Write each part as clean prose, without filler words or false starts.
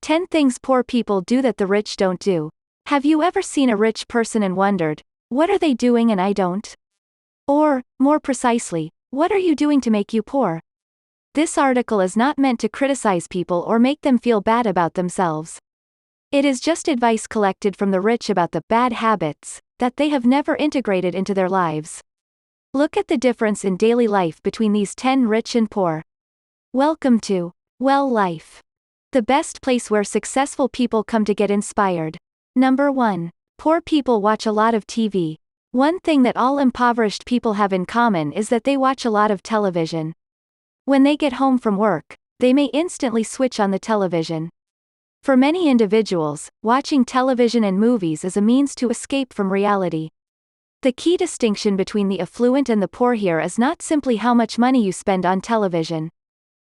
10 things poor people do that the rich don't do. Have you ever seen a rich person and wondered, what are they doing and I don't? Or, more precisely, what are you doing to make you poor? This article is not meant to criticize people or make them feel bad about themselves. It is just advice collected from the rich about the bad habits that they have never integrated into their lives. Look at the difference in daily life between these 10 rich and poor. Welcome to Well Life, the best place where successful people come to get inspired. Number 1. Poor people watch a lot of TV. One thing that all impoverished people have in common is that they watch a lot of television. When they get home from work, they may instantly switch on the television. For many individuals, watching television and movies is a means to escape from reality. The key distinction between the affluent and the poor here is not simply how much money you spend on television.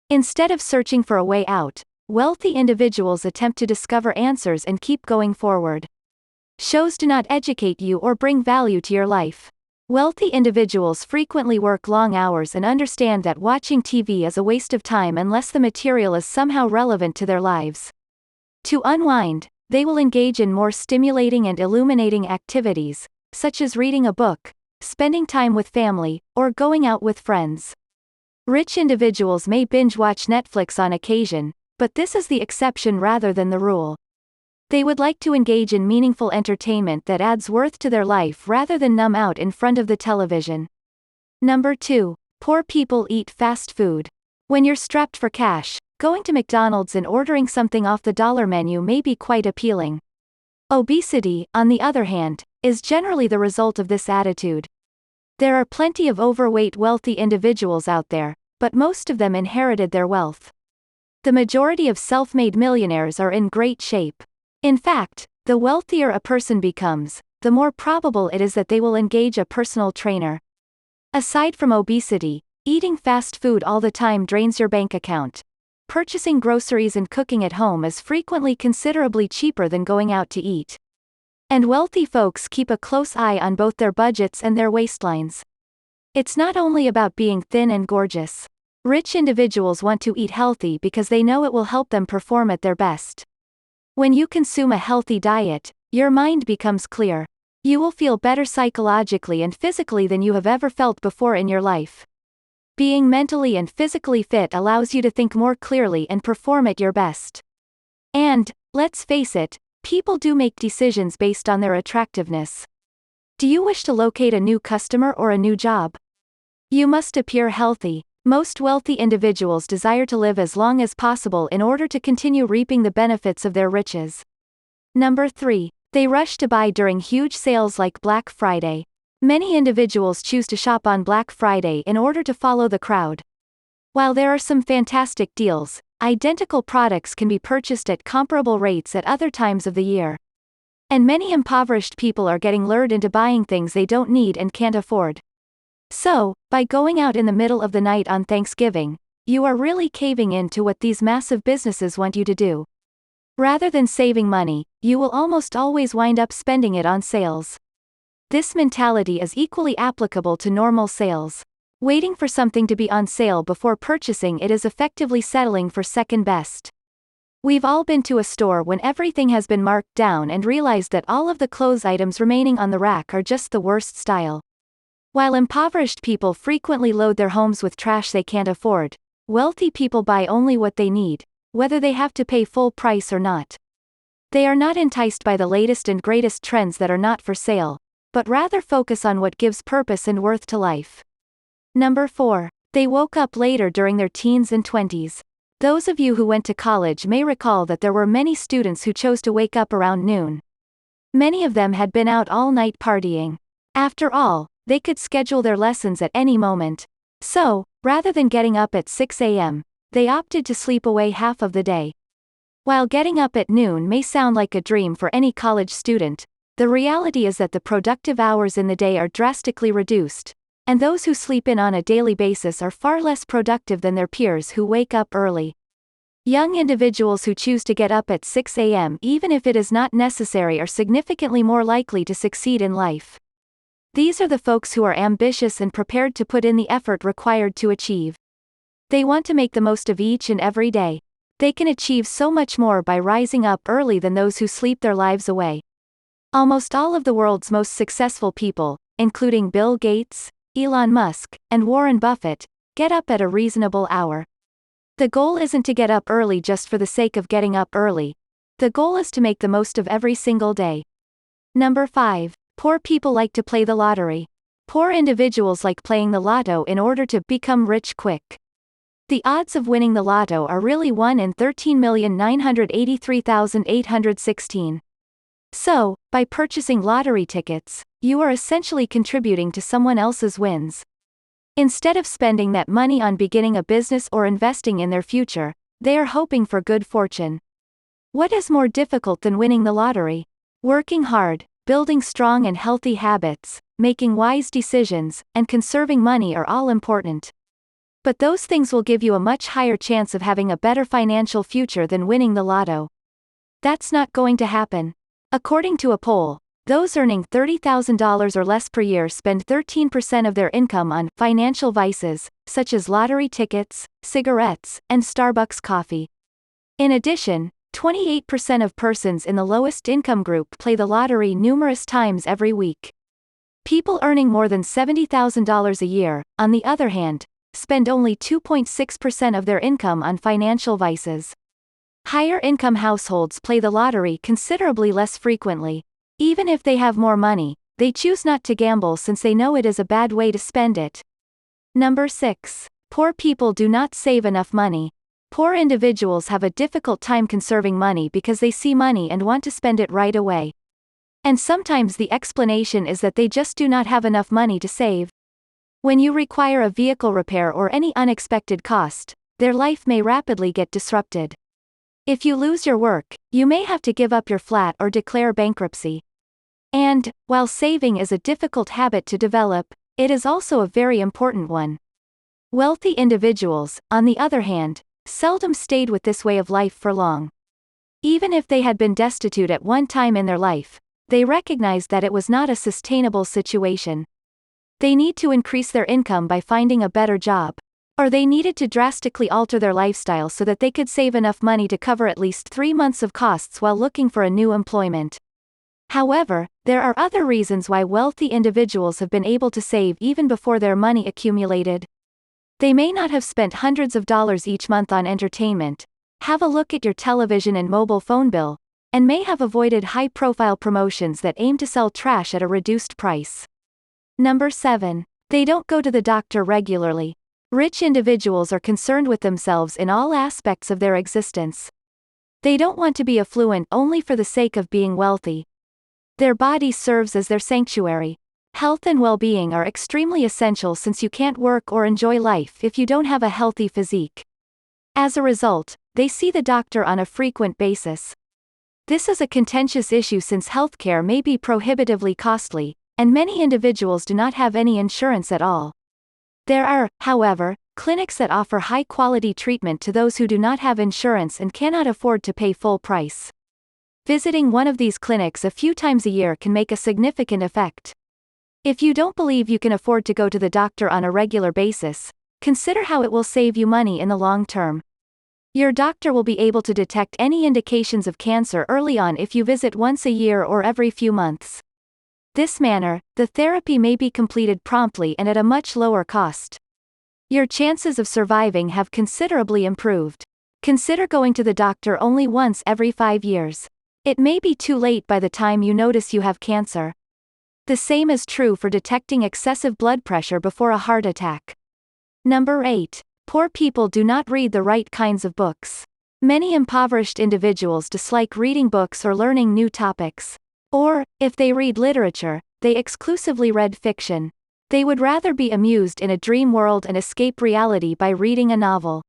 Instead of searching for a way out, wealthy individuals attempt to discover answers and keep going forward. Shows do not educate you or bring value to your life. Wealthy individuals frequently work long hours and understand that watching TV is a waste of time unless the material is somehow relevant to their lives. To unwind, they will engage in more stimulating and illuminating activities, such as reading a book, spending time with family, or going out with friends. Rich individuals may binge-watch Netflix on occasion, but this is the exception rather than the rule. They would like to engage in meaningful entertainment that adds worth to their life rather than numb out in front of the television. Number 2. Poor people eat fast food. When you're strapped for cash, going to McDonald's and ordering something off the dollar menu may be quite appealing. Obesity, on the other hand, is generally the result of this attitude. There are plenty of overweight wealthy individuals out there, but most of them inherited their wealth. The majority of self-made millionaires are in great shape. In fact, the wealthier a person becomes, the more probable it is that they will engage a personal trainer. Aside from obesity, eating fast food all the time drains your bank account. Purchasing groceries and cooking at home is frequently considerably cheaper than going out to eat. And wealthy folks keep a close eye on both their budgets and their waistlines. It's not only about being thin and gorgeous. Rich individuals want to eat healthy because they know it will help them perform at their best. When you consume a healthy diet, your mind becomes clear. You will feel better psychologically and physically than you have ever felt before in your life. Being mentally and physically fit allows you to think more clearly and perform at your best. And, let's face it, people do make decisions based on their attractiveness. Do you wish to locate a new customer or a new job? You must appear healthy. Most wealthy individuals desire to live as long as possible in order to continue reaping the benefits of their riches. Number 3. They rush to buy during huge sales like Black Friday. Many individuals choose to shop on Black Friday in order to follow the crowd. While there are some fantastic deals, identical products can be purchased at comparable rates at other times of the year. And many impoverished people are getting lured into buying things they don't need and can't afford. So, by going out in the middle of the night on Thanksgiving, you are really caving in to what these massive businesses want you to do. Rather than saving money, you will almost always wind up spending it on sales. This mentality is equally applicable to normal sales. Waiting for something to be on sale before purchasing it is effectively settling for second best. We've all been to a store when everything has been marked down and realized that all of the clothes items remaining on the rack are just the worst style. While impoverished people frequently load their homes with trash they can't afford, wealthy people buy only what they need, whether they have to pay full price or not. They are not enticed by the latest and greatest trends that are not for sale, but rather focus on what gives purpose and worth to life. Number 4. They woke up later during their teens and 20s. Those of you who went to college may recall that there were many students who chose to wake up around noon. Many of them had been out all night partying. After all, they could schedule their lessons at any moment. So, rather than getting up at 6 a.m., they opted to sleep away half of the day. While getting up at noon may sound like a dream for any college student, the reality is that the productive hours in the day are drastically reduced, and those who sleep in on a daily basis are far less productive than their peers who wake up early. Young individuals who choose to get up at 6 a.m. even if it is not necessary are significantly more likely to succeed in life. These are the folks who are ambitious and prepared to put in the effort required to achieve. They want to make the most of each and every day. They can achieve so much more by rising up early than those who sleep their lives away. Almost all of the world's most successful people, including Bill Gates, Elon Musk, and Warren Buffett, get up at a reasonable hour. The goal isn't to get up early just for the sake of getting up early. The goal is to make the most of every single day. Number 5. Poor people like to play the lottery. Poor individuals like playing the lotto in order to become rich quick. The odds of winning the lotto are really 1 in 13,983,816. So, by purchasing lottery tickets, you are essentially contributing to someone else's wins. Instead of spending that money on beginning a business or investing in their future, they are hoping for good fortune. What is more difficult than winning the lottery? Working hard, building strong and healthy habits, making wise decisions, and conserving money are all important. But those things will give you a much higher chance of having a better financial future than winning the lotto. That's not going to happen. According to a poll, those earning $30,000 or less per year spend 13% of their income on financial vices, such as lottery tickets, cigarettes, and Starbucks coffee. In addition, 28% of persons in the lowest income group play the lottery numerous times every week. People earning more than $70,000 a year, on the other hand, spend only 2.6% of their income on financial vices. Higher income households play the lottery considerably less frequently. Even if they have more money, they choose not to gamble since they know it is a bad way to spend it. Number 6. Poor people do not save enough money. Poor individuals have a difficult time conserving money because they see money and want to spend it right away. And sometimes the explanation is that they just do not have enough money to save. When you require a vehicle repair or any unexpected cost, their life may rapidly get disrupted. If you lose your work, you may have to give up your flat or declare bankruptcy. And, while saving is a difficult habit to develop, it is also a very important one. Wealthy individuals, on the other hand, seldom stayed with this way of life for long. Even if they had been destitute at one time in their life, they recognized that it was not a sustainable situation. They need to increase their income by finding a better job. Or they needed to drastically alter their lifestyle so that they could save enough money to cover at least 3 months of costs while looking for a new employment. However, there are other reasons why wealthy individuals have been able to save even before their money accumulated. They may not have spent hundreds of dollars each month on entertainment, have a look at your television and mobile phone bill, and may have avoided high-profile promotions that aim to sell trash at a reduced price. Number 7. They don't go to the doctor regularly. Rich individuals are concerned with themselves in all aspects of their existence. They don't want to be affluent only for the sake of being wealthy. Their body serves as their sanctuary. Health and well-being are extremely essential since you can't work or enjoy life if you don't have a healthy physique. As a result, they see the doctor on a frequent basis. This is a contentious issue since healthcare may be prohibitively costly, and many individuals do not have any insurance at all. There are, however, clinics that offer high-quality treatment to those who do not have insurance and cannot afford to pay full price. Visiting one of these clinics a few times a year can make a significant effect. If you don't believe you can afford to go to the doctor on a regular basis, consider how it will save you money in the long term. Your doctor will be able to detect any indications of cancer early on if you visit once a year or every few months. This manner, the therapy may be completed promptly and at a much lower cost. Your chances of surviving have considerably improved. Consider going to the doctor only once every 5 years. It may be too late by the time you notice you have cancer. The same is true for detecting excessive blood pressure before a heart attack. Number 8. Poor people do not read the right kinds of books. Many impoverished individuals dislike reading books or learning new topics. Or, if they read literature, they exclusively read fiction. They would rather be amused in a dream world and escape reality by reading a novel.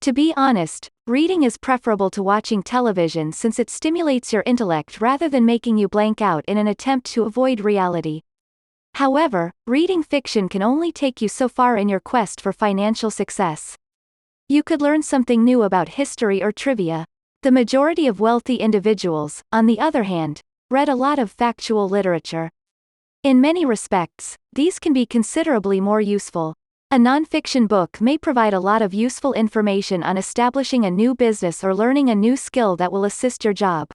To be honest, reading is preferable to watching television since it stimulates your intellect rather than making you blank out in an attempt to avoid reality. However, reading fiction can only take you so far in your quest for financial success. You could learn something new about history or trivia. The majority of wealthy individuals, on the other hand, read a lot of factual literature. In many respects, these can be considerably more useful. A nonfiction book may provide a lot of useful information on establishing a new business or learning a new skill that will assist your job.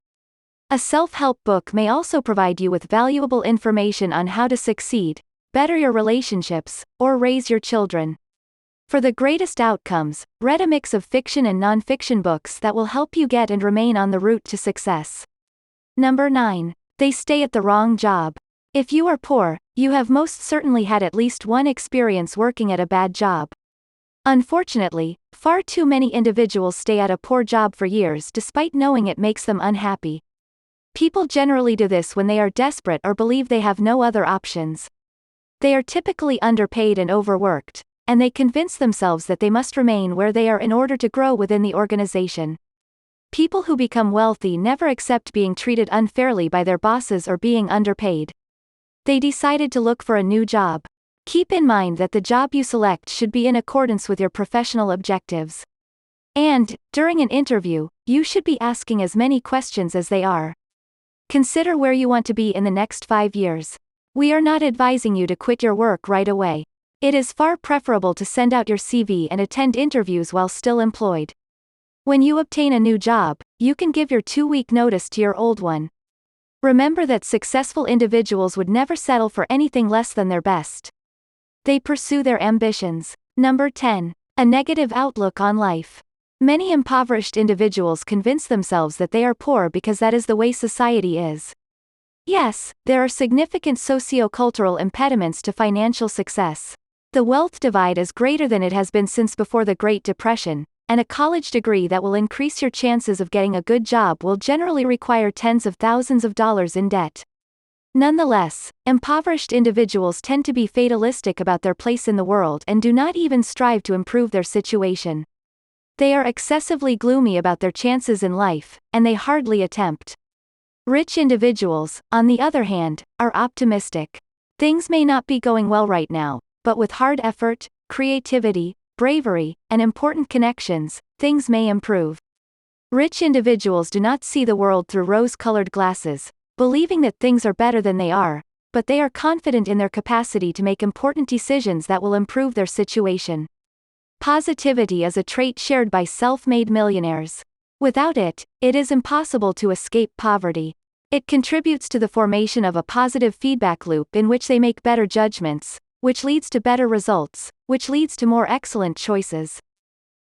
A self-help book may also provide you with valuable information on how to succeed, better your relationships, or raise your children. For the greatest outcomes, read a mix of fiction and nonfiction books that will help you get and remain on the route to success. Number 9. They stay at the wrong job. If you are poor, you have most certainly had at least one experience working at a bad job. Unfortunately, far too many individuals stay at a poor job for years despite knowing it makes them unhappy. People generally do this when they are desperate or believe they have no other options. They are typically underpaid and overworked, and they convince themselves that they must remain where they are in order to grow within the organization. People who become wealthy never accept being treated unfairly by their bosses or being underpaid. They decided to look for a new job. Keep in mind that the job you select should be in accordance with your professional objectives. And, during an interview, you should be asking as many questions as they are. Consider where you want to be in the next 5 years. We are not advising you to quit your work right away. It is far preferable to send out your CV and attend interviews while still employed. When you obtain a new job, you can give your 2-week notice to your old one. Remember that successful individuals would never settle for anything less than their best. They pursue their ambitions. Number 10. A negative outlook on life. Many impoverished individuals convince themselves that they are poor because that is the way society is. Yes, there are significant socio-cultural impediments to financial success. The wealth divide is greater than it has been since before the Great Depression, and a college degree that will increase your chances of getting a good job will generally require tens of thousands of dollars in debt. Nonetheless, impoverished individuals tend to be fatalistic about their place in the world and do not even strive to improve their situation. They are excessively gloomy about their chances in life, and they hardly attempt. Rich individuals, on the other hand, are optimistic. Things may not be going well right now, but with hard effort, creativity, bravery, and important connections, things may improve. Rich individuals do not see the world through rose-colored glasses, believing that things are better than they are, but they are confident in their capacity to make important decisions that will improve their situation. Positivity is a trait shared by self-made millionaires. Without it, it is impossible to escape poverty. It contributes to the formation of a positive feedback loop in which they make better judgments, which leads to better results, which leads to more excellent choices.